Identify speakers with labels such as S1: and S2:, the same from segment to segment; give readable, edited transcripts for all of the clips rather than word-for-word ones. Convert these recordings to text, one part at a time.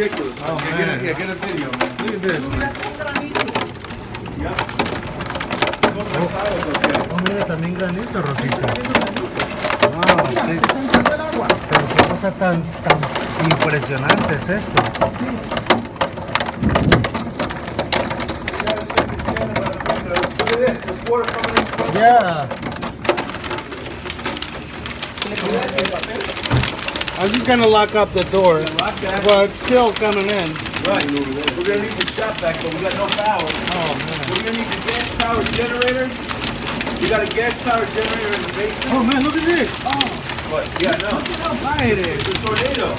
S1: ridiculous.
S2: Oh,
S1: yeah,
S2: man.
S1: get a video, man.
S2: Look at this, man.
S1: Yeah.
S2: Oh, mira, también granito, Rosita. Wow, sí. Pero qué cosa tan impresionante es esto.
S1: Look at this, there's water coming in from
S2: Yeah. I'm just gonna lock up the door.
S1: lock that.
S2: Well, it's still coming in.
S1: Right. We're gonna need the shop vac, but we got no power.
S2: Oh, man.
S1: We're gonna need the gas powered generator. We got a gas powered generator in the basement.
S2: Oh, man, look at this.
S1: But yeah, no.
S2: Look at how high it is.
S1: It's a tornado.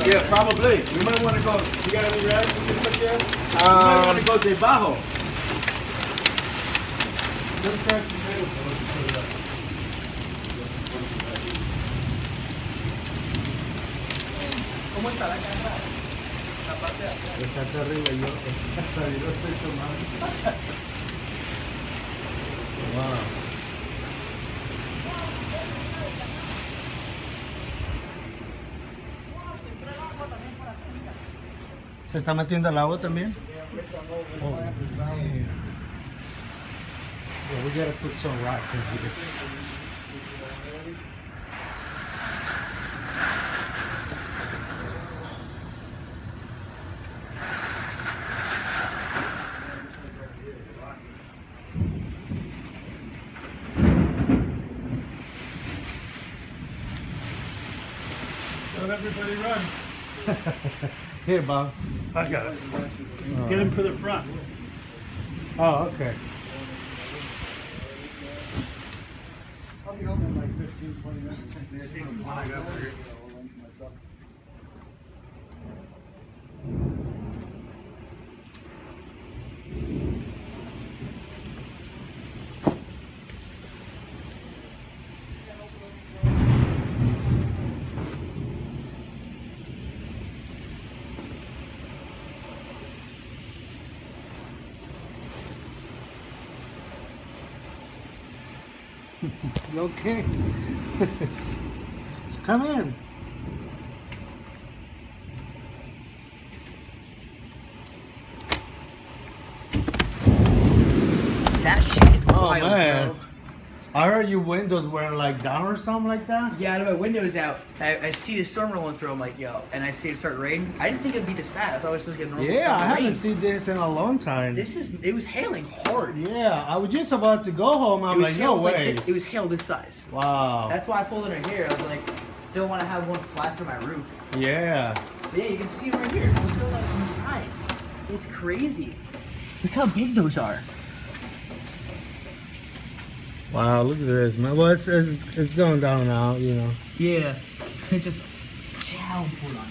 S1: Yeah, probably. We might want to go. You got any rags we can put there? We might want to go debajo.
S3: ¿Cómo está la cámara? La parte de atrás.
S2: Está terrible, yo estoy tomando. Wow. ¿Se está metiendo el agua también? Oh, man. Yeah, we gotta put some rocks in here.
S4: Let everybody run.
S2: Here, Bob.
S4: I got it. Get him for the front.
S2: Oh, okay.
S4: I'll be home in like 15, 20 minutes.
S2: Okay. Come in.
S3: That shit is
S2: Oh,
S3: wild,
S2: man.
S3: bro.
S2: I heard your windows were like down or something like that.
S3: Yeah, I had my windows out. I see the storm rolling through. I'm like, yo, and I see it start raining. I didn't think it'd be this bad. I thought it was just getting normal.
S2: Yeah, I
S3: summer rain.
S2: haven't seen this in a long time.
S3: It was hailing hard.
S2: Yeah, I was just about to go home.
S3: It
S2: I'm
S3: was
S2: like,
S3: hail,
S2: no
S3: like,
S2: way.
S3: it was hail this size.
S2: Wow.
S3: That's why I pulled in right here. I was like, don't want to have one flat through my roof.
S2: Yeah.
S3: But yeah, you can see it right here. Look at that inside. It's crazy. Look how big those are.
S2: Wow, look at this, man. Well, it's going down now, you know.
S3: Yeah. It just down pulled on.